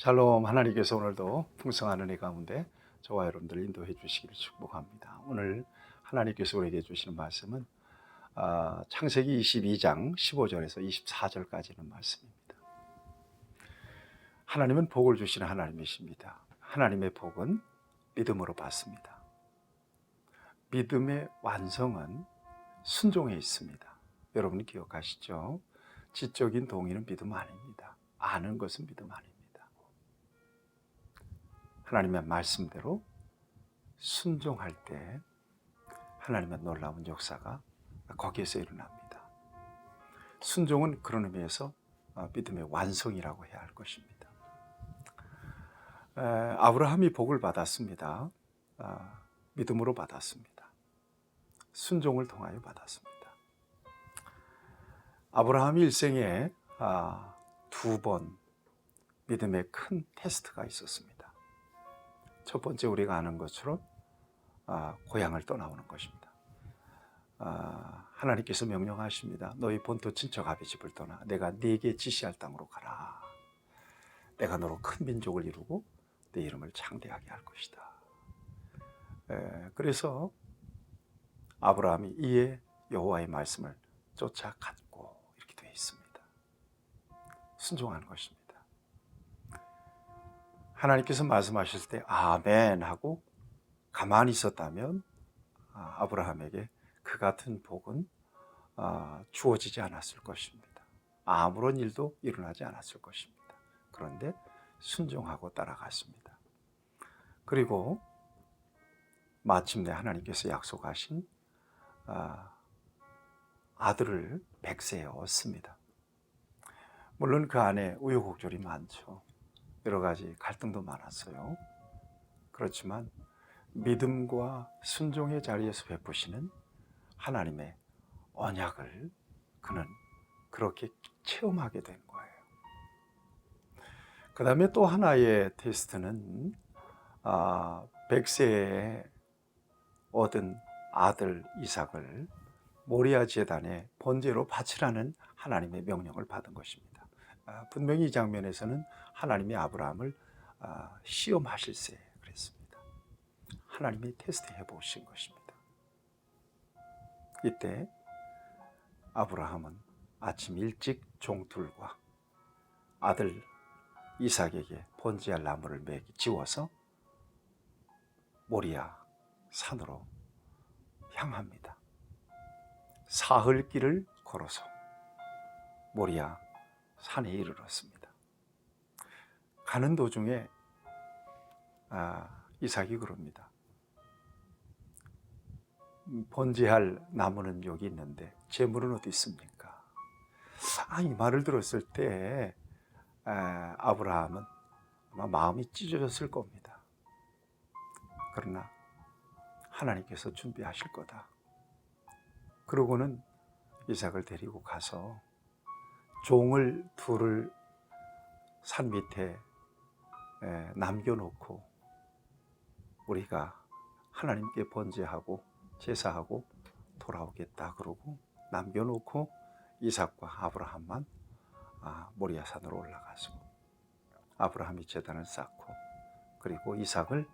샬롬. 하나님께서 오늘도 풍성한 은혜 가운데 저와 여러분들 인도해 주시기를 축복합니다. 오늘 하나님께서 우리에게 주시는 말씀은 창세기 22장 15절에서 24절까지 있는 말씀입니다. 하나님은 복을 주시는 하나님이십니다. 하나님의 복은 믿음으로 받습니다. 믿음의 완성은 순종에 있습니다. 여러분 기억하시죠? 지적인 동의는 믿음 아닙니다. 아는 것은 믿음 아닙니다. 하나님의 말씀대로 순종할 때 하나님의 놀라운 역사가 거기에서 일어납니다. 순종은 그런 의미에서 믿음의 완성이라고 해야 할 것입니다. 아브라함이 복을 받았습니다. 믿음으로 받았습니다. 순종을 통하여 받았습니다. 아브라함이 일생에 두 번 믿음의 큰 테스트가 있었습니다. 첫 번째 우리가 아는 것처럼 고향을 떠나오는 것입니다. 하나님께서 명령하십니다. 너희 본토 친척 아비 집을 떠나 내가 네게 지시할 땅으로 가라. 내가 너로 큰 민족을 이루고 네 이름을 창대하게 할 것이다. 그래서 아브라함이 이에 여호와의 말씀을 쫓아갔고 이렇게 되어 있습니다. 순종한 것입니다. 하나님께서 말씀하셨을 때 아멘 하고 가만히 있었다면 아브라함에게 그 같은 복은 주어지지 않았을 것입니다. 아무런 일도 일어나지 않았을 것입니다. 그런데 순종하고 따라갔습니다. 그리고 마침내 하나님께서 약속하신 아들을 백세에 얻습니다. 물론 그 안에 우여곡절이 많죠. 여러 가지 갈등도 많았어요. 그렇지만 믿음과 순종의 자리에서 베푸시는 하나님의 언약을 그는 그렇게 체험하게 된 거예요. 그 다음에 또 하나의 테스트는 백세에 얻은 아들 이삭을 모리아 제단에 번제로 바치라는 하나님의 명령을 받은 것입니다. 분명히 이 장면에서는 하나님이 아브라함을 시험하실세 그랬습니다. 하나님이 테스트해 보신 것입니다. 이때 아브라함은 아침 일찍 종들과 아들 이삭에게 번제할 나무를 지워서 모리아 산으로 향합니다. 사흘 길을 걸어서 모리아 산에 이르렀습니다. 가는 도중에 이삭이 그럽니다. 번제할 나무는 여기 있는데 제물은 어디 있습니까? 이 말을 들었을 때 아브라함은 아마 마음이 찢어졌을 겁니다. 그러나 하나님께서 준비하실 거다. 그러고는 이삭을 데리고 가서 종을 둘을 산 밑에 남겨놓고 우리가 하나님께 번제하고 제사하고 돌아오겠다 그러고 남겨놓고 이삭과 아브라함만 모리아 산으로 올라가서 아브라함이 제단을 쌓고 그리고 이삭을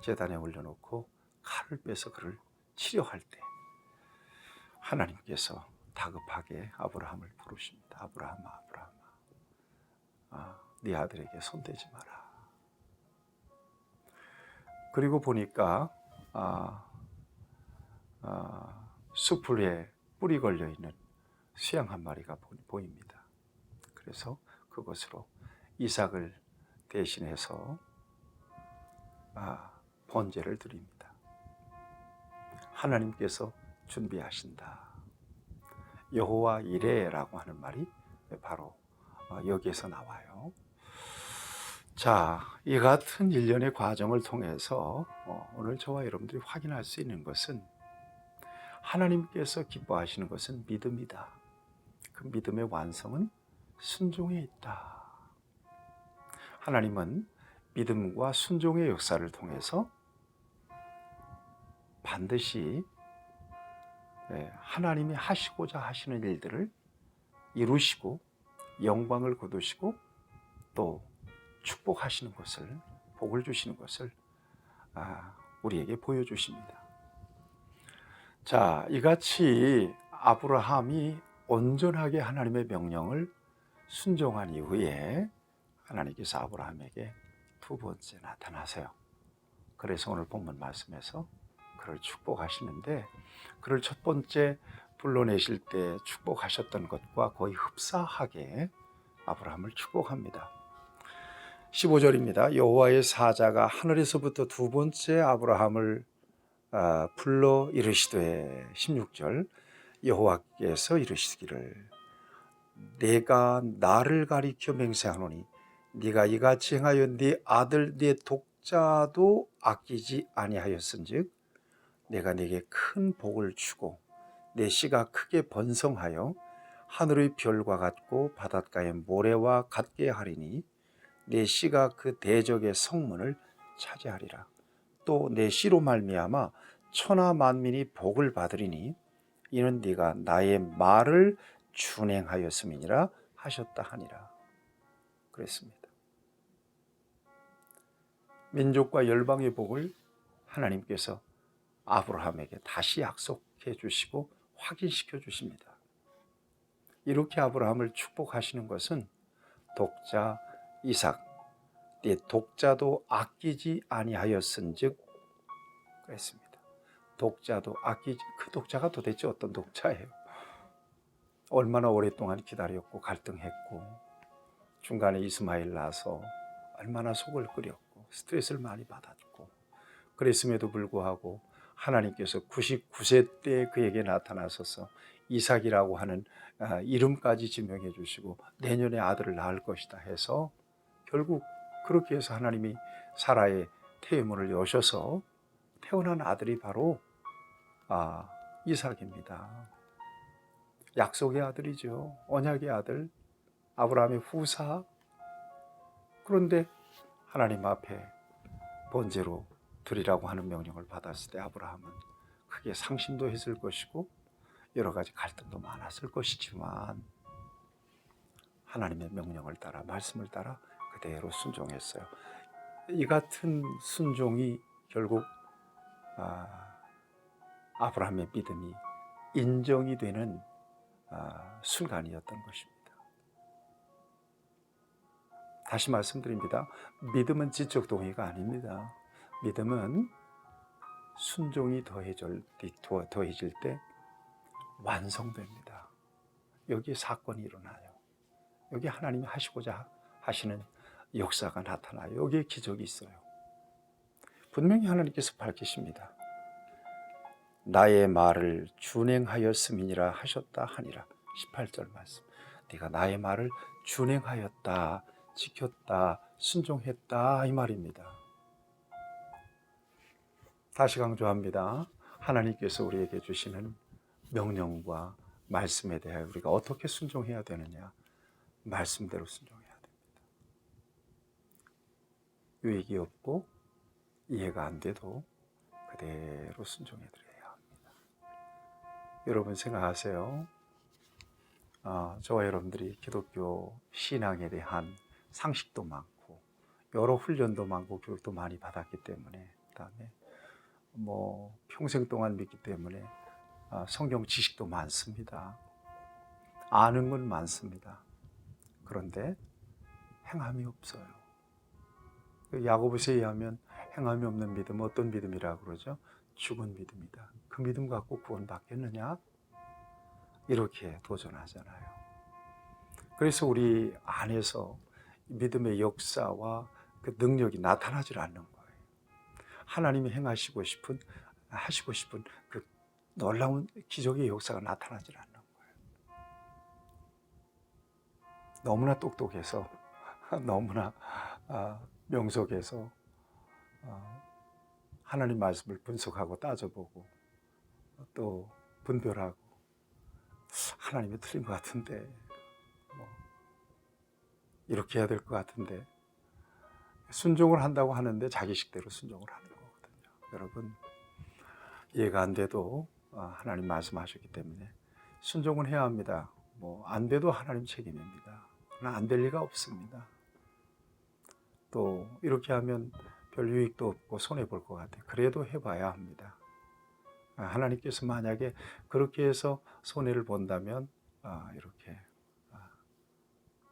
제단에 올려놓고 칼을 빼서 그를 치려할 때 하나님께서 다급하게 아브라함을 부르십니다. 아브라함아, 네 아들에게 손대지 마라. 그리고 보니까 수풀에 뿔이 걸려있는 수양 한 마리가 보입니다. 그래서 그것으로 이삭을 대신해서 번제를 드립니다. 하나님께서 준비하신다. 여호와 이레라고 하는 말이 바로 여기에서 나와요. 자, 이 같은 일련의 과정을 통해서 오늘 저와 여러분들이 확인할 수 있는 것은 하나님께서 기뻐하시는 것은 믿음이다. 그 믿음의 완성은 순종에 있다. 하나님은 믿음과 순종의 역사를 통해서 반드시 하나님이 하시고자 하시는 일들을 이루시고 영광을 거두시고 또 축복 축복하시는 것을, 복을 주시는 것을 우리에게 보여주십니다. 자, 이같이 아브라함이 온전하게 하나님의 명령을 순종한 이후에 하나님께서 아브라함에게 두 번째 나타나세요. 그래서 오늘 본문 말씀에서 그를 축복하시는데, 그를 첫 번째 불러내실 때 축복하셨던 것과 거의 흡사하게 아브라함을 축복합니다. 15절입니다. 여호와의 사자가 하늘에서부터 두 번째 아브라함을 불러 이르시되, 16절 여호와께서 이르시기를 내가 나를 가리켜 맹세하노니 네가 이같이 행하여 네 아들 네 독자도 아끼지 아니하였은즉 내가 네게 큰 복을 주고 내 씨가 크게 번성하여 하늘의 별과 같고 바닷가의 모래와 같게 하리니 내 씨가 그 대적의 성문을 차지하리라. 또 내 씨로 말미암아 천하 만민이 복을 받으리니 이는 네가 나의 말을 준행하였음이니라 하셨다 하니라. 그랬습니다. 민족과 열방의 복을 하나님께서 아브라함에게 다시 약속해 주시고 확인시켜 주십니다. 이렇게 아브라함을 축복하시는 것은 독자 이삭, 네 독자도 아끼지 아니하였은즉 그랬습니다. 독자도 아끼지, 그 독자가 도대체 어떤 독자예요? 얼마나 오랫동안 기다렸고 갈등했고 중간에 이스마엘 낳아서 얼마나 속을 끓였고 스트레스를 많이 받았고, 그랬음에도 불구하고 하나님께서 99세 때 그에게 나타나셔서 이삭이라고 하는 이름까지 지명해 주시고 내년에 아들을 낳을 것이다 해서 결국 그렇게 해서 하나님이 사라의 태문을 여셔서 태어난 아들이 바로 이삭입니다. 약속의 아들이죠. 언약의 아들, 아브라함의 후사. 그런데 하나님 앞에 번제로 드리라고 하는 명령을 받았을 때 아브라함은 크게 상심도 했을 것이고 여러 가지 갈등도 많았을 것이지만 하나님의 명령을 따라, 말씀을 따라 그대로 순종했어요. 이 같은 순종이 결국 아브라함의 믿음이 인정이 되는 순간이었던 것입니다. 다시 말씀드립니다. 믿음은 지적 동의가 아닙니다. 믿음은 순종이 더해질 때 완성됩니다. 여기에 사건이 일어나요. 여기 하나님이 하시고자 하시는 역사가 나타나요. 여기에 기적이 있어요. 분명히 하나님께서 밝히십니다. 나의 말을 준행하였음이니라 하셨다 하니라. 18절 말씀. 네가 나의 말을 준행하였다, 지켰다, 순종했다, 이 말입니다. 다시 강조합니다. 하나님께서 우리에게 주시는 명령과 말씀에 대하여 우리가 어떻게 순종해야 되느냐? 말씀대로 순종해야 됩니다. 유익이 없고 이해가 안 돼도 그대로 순종해 드려야 합니다. 여러분 생각하세요. 저와 여러분들이 기독교 신앙에 대한 상식도 많고 여러 훈련도 많고 교육도 많이 받았기 때문에, 그다음에 평생 동안 믿기 때문에 성경 지식도 많습니다. 아는 건 많습니다. 그런데 행함이 없어요. 야고보서에 의하면 행함이 없는 믿음은 어떤 믿음이라고 그러죠? 죽은 믿음이다. 그 믿음 갖고 구원받겠느냐? 이렇게 도전하잖아요. 그래서 우리 안에서 믿음의 역사와 그 능력이 나타나질 않는 거예요. 하나님이 하시고 싶은 그 놀라운 기적의 역사가 나타나질 않는 거예요. 너무나 똑똑해서 너무나 명석해서 하나님 말씀을 분석하고 따져보고 또 분별하고 하나님이 틀린 것 같은데 이렇게 해야 될 것 같은데 순종을 한다고 하는데 자기식대로 순종을 하는 거거든요. 여러분 이해가 안 돼도 하나님 말씀하셨기 때문에 순종은 해야 합니다. 안 돼도 하나님 책임입니다. 그러나 안 될 리가 없습니다. 또 이렇게 하면 별 유익도 없고 손해볼 것 같아요. 그래도 해봐야 합니다. 하나님께서 만약에 그렇게 해서 손해를 본다면 이렇게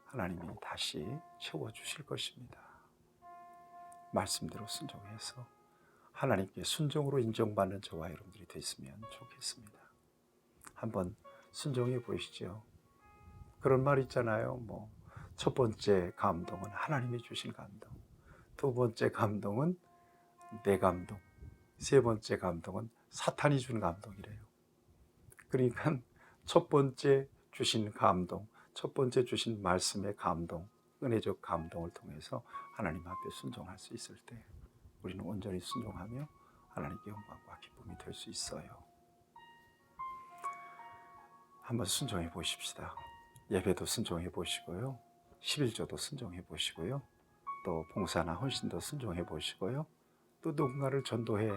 하나님이 다시 채워주실 것입니다. 말씀대로 순종해서 하나님께 순종으로 인정받는 저와 여러분들이 됐으면 좋겠습니다. 한번 순종해 보시죠. 그런 말 있잖아요. 첫 번째 감동은 하나님이 주신 감동, 두 번째 감동은 내 감동, 세 번째 감동은 사탄이 준 감동이래요. 그러니까 첫 번째 주신 감동, 첫 번째 주신 말씀의 감동, 은혜적 감동을 통해서 하나님 앞에 순종할 수 있을 때 우리는 온전히 순종하며 하나님께 영광과 기쁨이 될 수 있어요. 한번 순종해 보십시다. 예배도 순종해 보시고요. 11조도 순종해 보시고요. 또 봉사나 헌신도 순종해 보시고요. 또 누군가를 전도해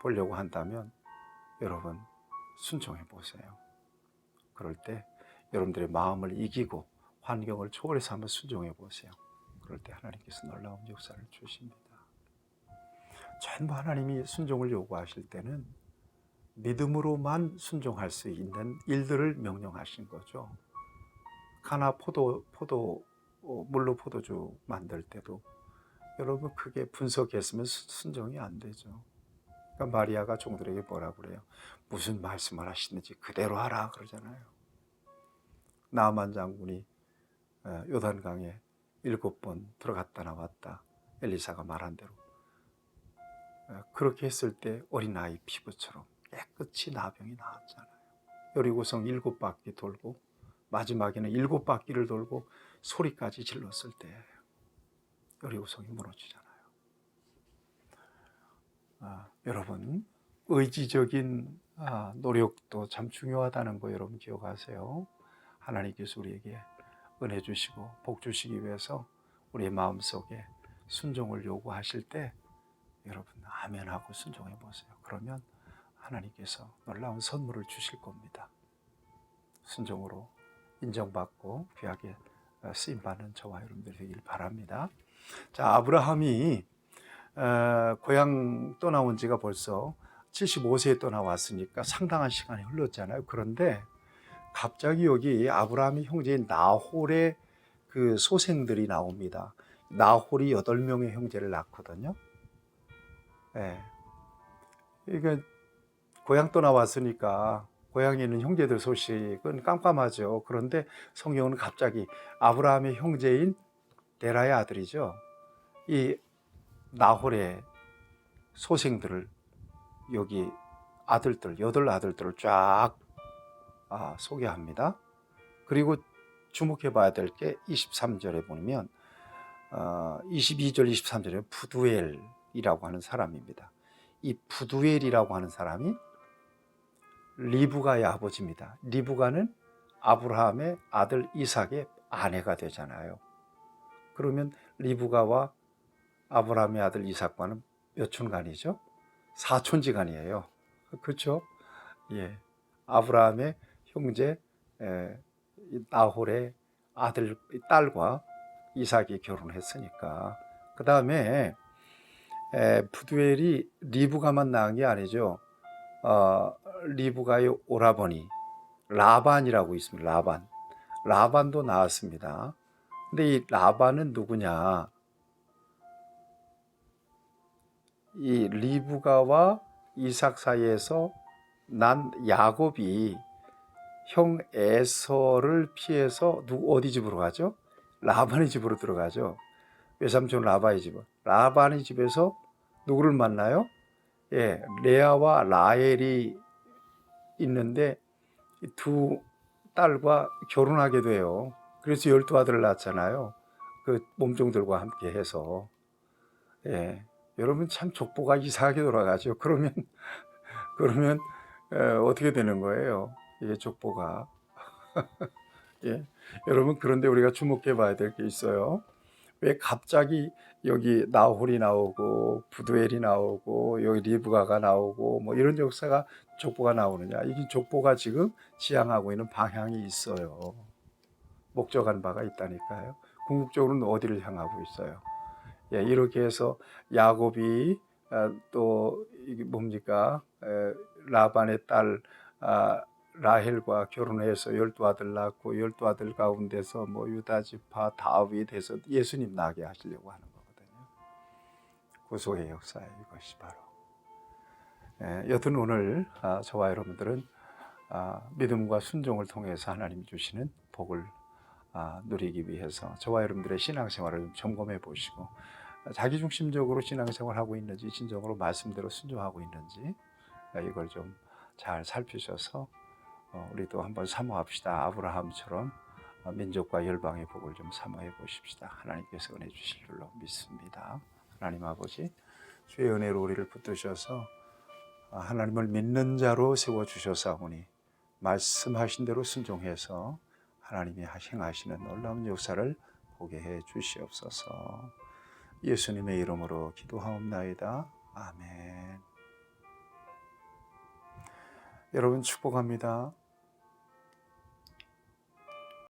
보려고 한다면 여러분 순종해 보세요. 그럴 때 여러분들의 마음을 이기고 환경을 초월해서 한번 순종해 보세요. 그럴 때 하나님께서 놀라운 역사를 주십니다. 전부 하나님이 순종을 요구하실 때는 믿음으로만 순종할 수 있는 일들을 명령하신 거죠. 가나 물로 포도주 만들 때도 여러분 크게 분석했으면 순종이 안 되죠. 그러니까 마리아가 종들에게 뭐라 그래요? 무슨 말씀을 하시는지 그대로 하라 그러잖아요. 나아만 장군이 요단강에 7번 들어갔다 나왔다. 엘리사가 말한 대로 그렇게 했을 때 어린아이 피부처럼 깨끗이 나병이 나았잖아요. 여리고성 7바퀴 돌고 마지막에는 7바퀴를 돌고 소리까지 질렀을 때 여리고성이 무너지잖아요. 여러분 의지적인 노력도 참 중요하다는 거 여러분 기억하세요. 하나님께서 우리에게 은혜 주시고 복 주시기 위해서 우리의 마음속에 순종을 요구하실 때 여러분 아멘하고 순종해 보세요. 그러면 하나님께서 놀라운 선물을 주실 겁니다. 순종으로 인정받고 귀하게 쓰임받는 저와 여러분들이 되길 바랍니다. 자, 아브라함이 고향 떠나온 지가 벌써 75세에 떠나왔으니까 상당한 시간이 흘렀잖아요. 그런데 갑자기 여기 아브라함의 형제인 나홀의 그 소생들이 나옵니다. 나홀이 8명의 형제를 낳거든요. 그러니까 고향 떠나왔으니까 고향에 있는 형제들 소식은 깜깜하죠. 그런데 성경은 갑자기 아브라함의 형제인 데라의 아들이죠. 이 나홀의 소생들을 여기 아들들, 8아들들을 쫙 소개합니다. 그리고 주목해 봐야 될 게 23절에 보면 22절, 23절에 부두엘이라고 하는 사람입니다. 이 부두엘이라고 하는 사람이 리브가의 아버지입니다. 리브가는 아브라함의 아들 이삭의 아내가 되잖아요. 그러면 리브가와 아브라함의 아들 이삭과는 몇 촌간이죠? 4촌지간이에요. 그렇죠? 예. 아브라함의 형제 나홀의 아들 딸과 이삭이 결혼했으니까. 그 다음에 부두엘이 리브가만 낳은 게 아니죠. 리브가의 오라버니 라반이라고 있습니다. 라반도 낳았습니다. 근데 이 라반은 누구냐? 이 리브가와 이삭 사이에서 난 야곱이 형 에서를 피해서 어디 집으로 가죠? 라반의 집으로 들어가죠. 외삼촌 라반의 집에서 누구를 만나요? 레아와 라헬이 있는데 두 딸과 결혼하게 돼요. 그래서 12아들을 낳았잖아요. 그 몸종들과 함께 해서. 여러분 참 족보가 이상하게 돌아가죠. 그러면 어떻게 되는 거예요? 이게 족보가. 여러분 그런데 우리가 주목해 봐야 될 게 있어요. 왜 갑자기 여기 나홀이 나오고 부두엘이 나오고 여기 리브가가 나오고 뭐 이런 역사가 족보가 나오느냐? 이게 족보가 지금 지향하고 있는 방향이 있어요. 목적한 바가 있다니까요. 궁극적으로는 어디를 향하고 있어요? 예, 이렇게 해서 야곱이 또 이게 뭡니까? 라반의 딸 라헬과 결혼해서 12아들 낳고 12아들 가운데서 뭐 유다 지파 다윗 해서 예수님 나게 하시려고 하는 거거든요. 구속의 역사에 이것이 바로. 여튼 오늘 저와 여러분들은 믿음과 순종을 통해서 하나님 주시는 복을 누리기 위해서 저와 여러분들의 신앙생활을 좀 점검해 보시고 자기중심적으로 신앙생활하고 있는지 진정으로 말씀대로 순종하고 있는지 이걸 좀 잘 살피셔서 우리도 한번 사모합시다. 아브라함처럼 민족과 열방의 복을 좀 사모해 보십시다. 하나님께서 은혜 주실 줄로 믿습니다. 하나님 아버지, 주의 은혜로 우리를 붙드셔서 하나님을 믿는 자로 세워주셨사오니 말씀하신 대로 순종해서 하나님이 행하시는 놀라운 역사를 보게 해 주시옵소서. 예수님의 이름으로 기도하옵나이다. 아멘. 여러분 축복합니다.